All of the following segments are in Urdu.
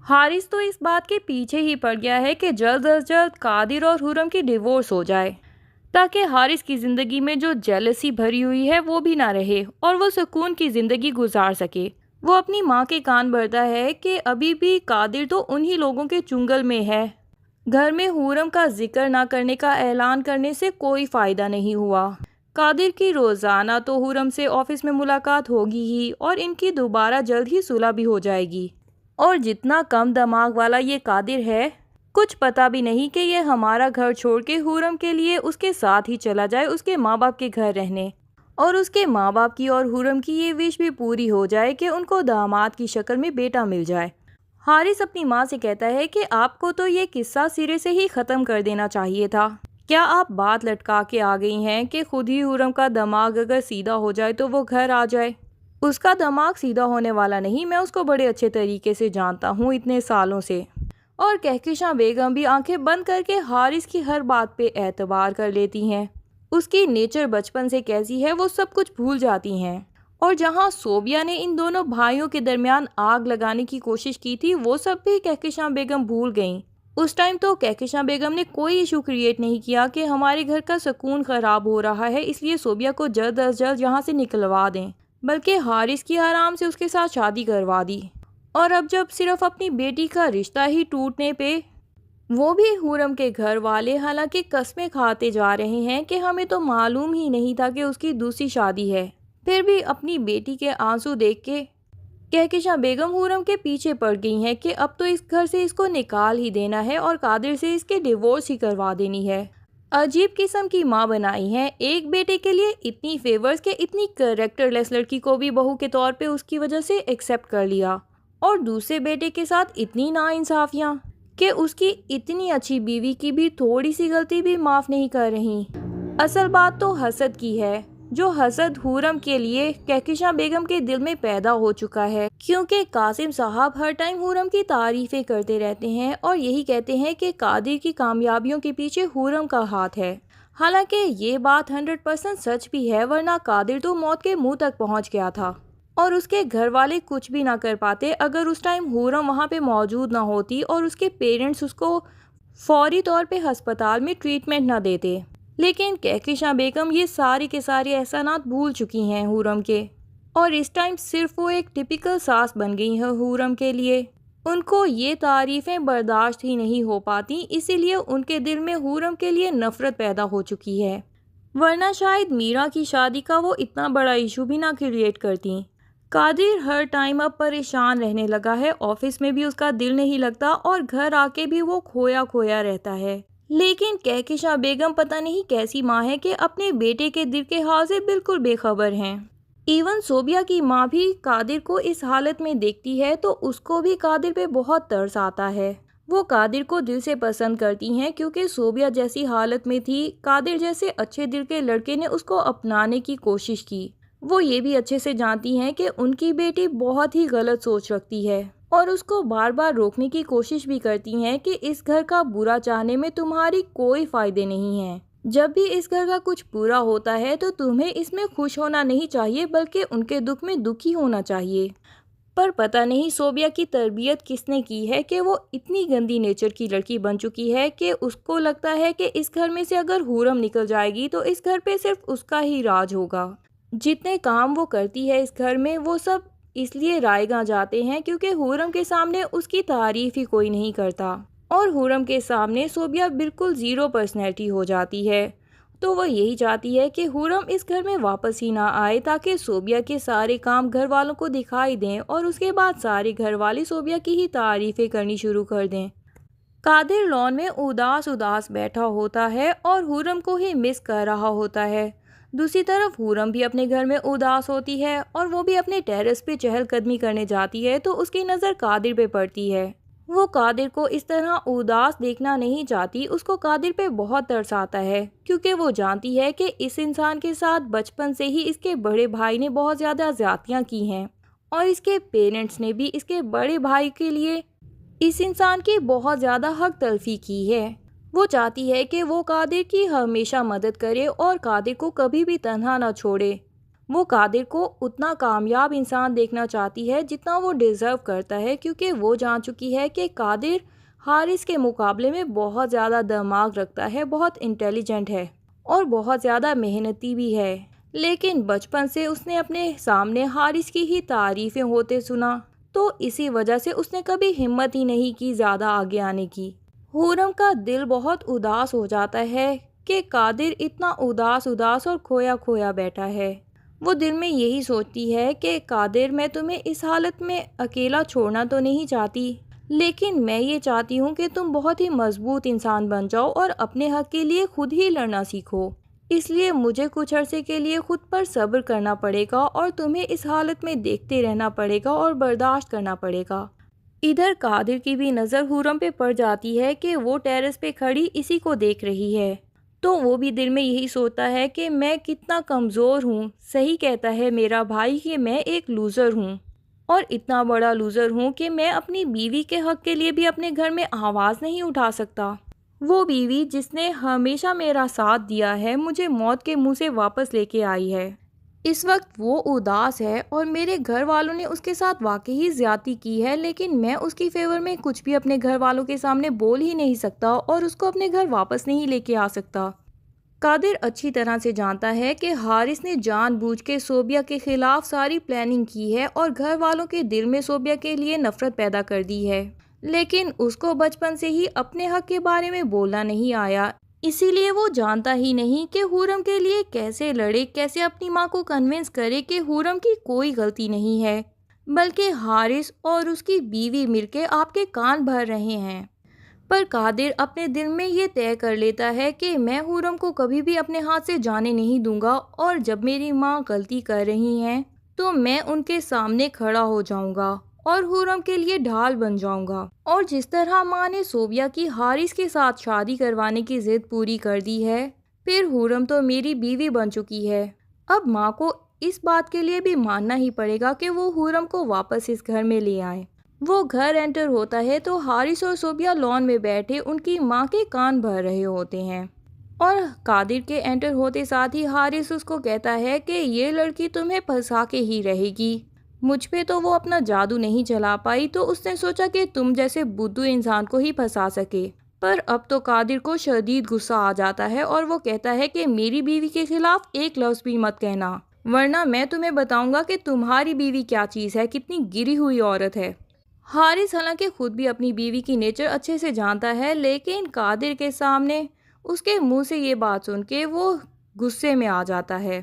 حارث تو اس بات کے پیچھے ہی پڑ گیا ہے کہ جلد از جلد قادر اور حرم کی ڈیورس ہو جائے، تاکہ حارث کی زندگی میں جو جیلسی بھری ہوئی ہے وہ بھی نہ رہے اور وہ سکون کی زندگی گزار سکے۔ وہ اپنی ماں کے کان بھرتا ہے کہ ابھی بھی قادر تو انہی لوگوں کے چنگل میں ہے۔ گھر میں حرم کا ذکر نہ کرنے کا اعلان کرنے سے کوئی فائدہ نہیں ہوا۔ قادر کی روزانہ تو حرم سے آفس میں ملاقات ہوگی ہی اور ان کی دوبارہ جلد ہی صلح بھی ہو جائے گی۔ اور جتنا کم دماغ والا یہ قادر ہے، کچھ پتا بھی نہیں کہ یہ ہمارا گھر چھوڑ کے حرم کے لیے اس کے ساتھ ہی چلا جائے اس کے ماں باپ کے گھر رہنے، اور اس کے ماں باپ کی اور حرم کی یہ وش بھی پوری ہو جائے کہ ان کو داماد کی شکل میں بیٹا مل جائے۔ حارث اپنی ماں سے کہتا ہے کہ آپ کو تو یہ قصہ سرے سے ہی ختم کر دینا چاہیے تھا۔ کیا آپ بات لٹکا کے آ گئی ہیں کہ خود ہی حرم کا دماغ اگر سیدھا ہو جائے تو وہ گھر آ جائے؟ اس کا دماغ سیدھا ہونے والا نہیں، میں اس کو بڑے اچھے طریقے سے جانتا ہوں اتنے سالوں سے۔ اور کہکشاں بیگم بھی آنکھیں بند کر کے حارث کی ہر بات پہ اعتبار کر لیتی ہیں۔ اس کی نیچر بچپن سے کیسی ہے وہ سب کچھ بھول جاتی ہیں، اور جہاں صوبیہ نے ان دونوں بھائیوں کے درمیان آگ لگانے کی کوشش کی تھی وہ سب بھی کہکشاں بیگم بھول گئیں۔ اس ٹائم تو کہکشاں بیگم نے کوئی ایشو کریٹ نہیں کیا کہ ہمارے گھر کا سکون خراب ہو رہا ہے اس لیے صوبیہ کو جلد از جلد یہاں سے نکلوا دیں، بلکہ حارث کی آرام سے اس کے ساتھ شادی کروا دی۔ اور اب جب صرف اپنی بیٹی کا رشتہ ہی ٹوٹنے پہ وہ بھی حرم کے گھر والے حالانکہ قسمیں کھاتے جا رہے ہیں کہ ہمیں تو معلوم ہی نہیں تھا کہ اس کی دوسری شادی ہے، پھر بھی اپنی بیٹی کے آنسو دیکھ کے کہکشاں بیگم حرم کے پیچھے پڑ گئی ہیں کہ اب تو اس گھر سے اس کو نکال ہی دینا ہے اور قادر سے اس کے ڈیورس ہی کروا دینی ہے۔ عجیب قسم کی ماں بنائی ہے، ایک بیٹے کے لیے اتنی فیورز کہ اتنی کریکٹر لیس لڑکی کو بھی بہو کے طور پہ اس کی وجہ سے ایکسیپٹ کر لیا، اور دوسرے بیٹے کے ساتھ اتنی ناانصافیاں کہ اس کی اتنی اچھی بیوی کی بھی تھوڑی سی غلطی بھی معاف نہیں کر رہی۔ اصل بات تو حسد کی ہے، جو حسد حرم کے لیے کہکشاں بیگم کے دل میں پیدا ہو چکا ہے، کیونکہ قاسم صاحب ہر ٹائم حرم کی تعریفیں کرتے رہتے ہیں اور یہی کہتے ہیں کہ قادر کی کامیابیوں کے پیچھے حرم کا ہاتھ ہے۔ حالانکہ یہ بات 100% سچ بھی ہے، ورنہ قادر تو موت کے منہ تک پہنچ گیا تھا اور اس کے گھر والے کچھ بھی نہ کر پاتے اگر اس ٹائم حرم وہاں پہ موجود نہ ہوتی اور اس کے پیرنٹس اس کو فوری طور پہ ہسپتال میں ٹریٹمنٹ نہ دیتے۔ لیکن کہکشاں بیگم یہ سارے کے سارے احسانات بھول چکی ہیں حرم کے، اور اس ٹائم صرف وہ ایک ٹپیکل ساس بن گئی ہیں حرم کے لیے۔ ان کو یہ تعریفیں برداشت ہی نہیں ہو پاتی، اسی لیے ان کے دل میں حرم کے لیے نفرت پیدا ہو چکی ہے، ورنہ شاید میرا کی شادی کا وہ اتنا بڑا ایشو بھی نہ کریٹ کرتی۔ قادر ہر ٹائم اب پریشان رہنے لگا ہے، آفس میں بھی اس کا دل نہیں لگتا اور گھر آ کے بھی وہ کھویا کھویا رہتا ہے۔ لیکن کہکشاں بیگم پتہ نہیں کیسی ماں ہے کہ اپنے بیٹے کے دل کے حال سے بالکل بے خبر ہیں۔ ایون صوبیہ کی ماں بھی قادر کو اس حالت میں دیکھتی ہے تو اس کو بھی قادر پہ بہت ترس آتا ہے۔ وہ قادر کو دل سے پسند کرتی ہیں کیونکہ صوبیہ جیسی حالت میں تھی، قادر جیسے اچھے دل کے لڑکے نے اس کو اپنانے کی کوشش کی۔ وہ یہ بھی اچھے سے جانتی ہیں کہ ان کی بیٹی بہت ہی غلط سوچ رکھتی ہے اور اس کو بار بار روکنے کی کوشش بھی کرتی ہیں کہ اس گھر کا برا چاہنے میں تمہاری کوئی فائدے نہیں ہے۔ جب بھی اس گھر کا کچھ برا ہوتا ہے تو تمہیں اس میں خوش ہونا نہیں چاہیے بلکہ ان کے دکھ میں دکھی ہونا چاہیے۔ پر پتہ نہیں صوبیہ کی تربیت کس نے کی ہے کہ وہ اتنی گندی نیچر کی لڑکی بن چکی ہے کہ اس کو لگتا ہے کہ اس گھر میں سے اگر حرم نکل جائے گی تو اس گھر پہ صرف اس کا ہی راج ہوگا۔ جتنے کام وہ کرتی ہے اس گھر میں وہ سب اس لیے رائیگاں جاتے ہیں کیونکہ حرم کے سامنے اس کی تعریف ہی کوئی نہیں کرتا، اور حرم کے سامنے صوبیہ بالکل زیرو پرسنالٹی ہو جاتی ہے۔ تو وہ یہی چاہتی ہے کہ حرم اس گھر میں واپس ہی نہ آئے تاکہ صوبیہ کے سارے کام گھر والوں کو دکھائی دیں اور اس کے بعد سارے گھر والے صوبیہ کی ہی تعریفیں کرنی شروع کر دیں۔ قادر لان میں اداس بیٹھا ہوتا ہے اور حرم کو ہی مس کر رہا ہوتا ہے۔ دوسری طرف حرم بھی اپنے گھر میں اداس ہوتی ہے اور وہ بھی اپنے ٹیرس پہ چہل قدمی کرنے جاتی ہے تو اس کی نظر قادر پہ پڑتی ہے۔ وہ قادر کو اس طرح اداس دیکھنا نہیں چاہتی، اس کو قادر پہ بہت ترس آتا ہے کیونکہ وہ جانتی ہے کہ اس انسان کے ساتھ بچپن سے ہی اس کے بڑے بھائی نے بہت زیادہ زیادتیاں کی ہیں اور اس کے پیرنٹس نے بھی اس کے بڑے بھائی کے لیے اس انسان کی بہت زیادہ حق تلفی کی ہے۔ وہ چاہتی ہے کہ وہ قادر کی ہمیشہ مدد کرے اور قادر کو کبھی بھی تنہا نہ چھوڑے، وہ قادر کو اتنا کامیاب انسان دیکھنا چاہتی ہے جتنا وہ ڈیزرو کرتا ہے، کیونکہ وہ جان چکی ہے کہ قادر حارث کے مقابلے میں بہت زیادہ دماغ رکھتا ہے، بہت انٹیلیجنٹ ہے اور بہت زیادہ محنتی بھی ہے۔ لیکن بچپن سے اس نے اپنے سامنے حارث کی ہی تعریفیں ہوتے سنا، تو اسی وجہ سے اس نے کبھی ہمت ہی نہیں کی زیادہ آگے آنے کی۔ خرم کا دل بہت اداس ہو جاتا ہے کہ قادر اتنا اداس اور کھویا کھویا بیٹھا ہے۔ وہ دل میں یہی سوچتی ہے کہ قادر، میں تمہیں اس حالت میں اکیلا چھوڑنا تو نہیں چاہتی، لیکن میں یہ چاہتی ہوں کہ تم بہت ہی مضبوط انسان بن جاؤ اور اپنے حق کے لیے خود ہی لڑنا سیکھو۔ اس لیے مجھے کچھ عرصے کے لیے خود پر صبر کرنا پڑے گا اور تمہیں اس حالت میں دیکھتے رہنا پڑے گا اور برداشت کرنا پڑے گا۔ ادھر قادر کی بھی نظر خرم پہ پڑ جاتی ہے کہ وہ ٹیرس پہ کھڑی اسی کو دیکھ رہی ہے، تو وہ بھی دل میں یہی سوچتا ہے کہ میں کتنا کمزور ہوں۔ صحیح کہتا ہے میرا بھائی کہ میں ایک لوزر ہوں، اور اتنا بڑا لوزر ہوں کہ میں اپنی بیوی کے حق کے لیے بھی اپنے گھر میں آواز نہیں اٹھا سکتا۔ وہ بیوی جس نے ہمیشہ میرا ساتھ دیا ہے، مجھے موت کے منہ سے واپس لے کے آئی ہے۔ اس وقت وہ اداس ہے اور میرے گھر والوں نے اس کے ساتھ واقعی زیادتی کی ہے، لیکن میں اس کی فیور میں کچھ بھی اپنے گھر والوں کے سامنے بول ہی نہیں سکتا اور اس کو اپنے گھر واپس نہیں لے کے آ سکتا۔ قادر اچھی طرح سے جانتا ہے کہ حارث نے جان بوجھ کے صوبیہ کے خلاف ساری پلاننگ کی ہے اور گھر والوں کے دل میں صوبیہ کے لیے نفرت پیدا کر دی ہے، لیکن اس کو بچپن سے ہی اپنے حق کے بارے میں بولنا نہیں آیا، اسی لیے وہ جانتا ہی نہیں کہ خرم کے لیے کیسے لڑے، کیسے اپنی ماں کو کنونس کرے کہ خرم کی کوئی غلطی نہیں ہے، بلکہ حارث اور اس کی بیوی مل کے آپ کے کان بھر رہے ہیں۔ پر قادر اپنے دل میں یہ طے کر لیتا ہے کہ میں خرم کو کبھی بھی اپنے ہاتھ سے جانے نہیں دوں گا، اور جب میری ماں غلطی کر رہی ہیں تو میں ان کے سامنے کھڑا ہو جاؤں گا اور خرم کے لیے ڈھال بن جاؤں گا۔ اور جس طرح ماں نے صوبیہ کی حارث کے ساتھ شادی کروانے کی ضد پوری کر دی ہے، پھر خرم تو میری بیوی بن چکی ہے، اب ماں کو اس بات کے لیے بھی ماننا ہی پڑے گا کہ وہ خرم کو واپس اس گھر میں لے آئے۔ وہ گھر انٹر ہوتا ہے تو حارث اور صوبیہ لان میں بیٹھے ان کی ماں کے کان بھر رہے ہوتے ہیں، اور قادر کے انٹر ہوتے ساتھ ہی حارث اس کو کہتا ہے کہ یہ لڑکی تمہیں پھنسا کے ہی رہے گی، مجھ پہ تو وہ اپنا جادو نہیں چلا پائی، تو اس نے سوچا کہ تم جیسے بدھو انسان کو ہی پھنسا سکے۔ پر اب تو قادر کو شدید غصہ آ جاتا ہے اور وہ کہتا ہے کہ میری بیوی کے خلاف ایک لفظ بھی مت کہنا، ورنہ میں تمہیں بتاؤں گا کہ تمہاری بیوی کیا چیز ہے، کتنی گری ہوئی عورت ہے۔ حارث حالانکہ خود بھی اپنی بیوی کی نیچر اچھے سے جانتا ہے، لیکن قادر کے سامنے اس کے منہ سے یہ بات سن کے وہ غصے میں آ جاتا ہے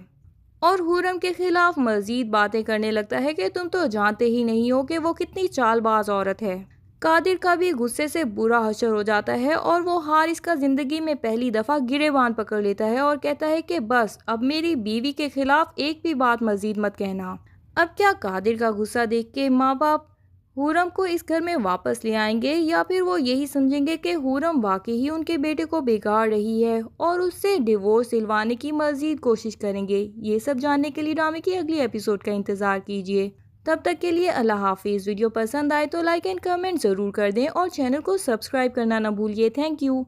اور خرم کے خلاف مزید باتیں کرنے لگتا ہے کہ تم تو جانتے ہی نہیں ہو کہ وہ کتنی چال باز عورت ہے۔ قادر کا بھی غصے سے برا حشر ہو جاتا ہے اور وہ حارث کا زندگی میں پہلی دفعہ گریبان پکڑ لیتا ہے اور کہتا ہے کہ بس اب میری بیوی کے خلاف ایک بھی بات مزید مت کہنا۔ اب کیا قادر کا غصہ دیکھ کے ماں باپ خرم کو اس گھر میں واپس لے آئیں گے، یا پھر وہ یہی سمجھیں گے کہ خرم واقعی ان کے بیٹے کو بگاڑ رہی ہے اور اس سے ڈیورس دلوانے کی مزید کوشش کریں گے؟ یہ سب جاننے کے لیے ڈرامے کی اگلی ایپیسوڈ کا انتظار کیجیے۔ تب تک کے لیے اللہ حافظ۔ ویڈیو پسند آئے تو لائک اینڈ کمنٹ ضرور کر دیں اور چینل کو سبسکرائب کرنا نہ بھولیے۔ Thank you.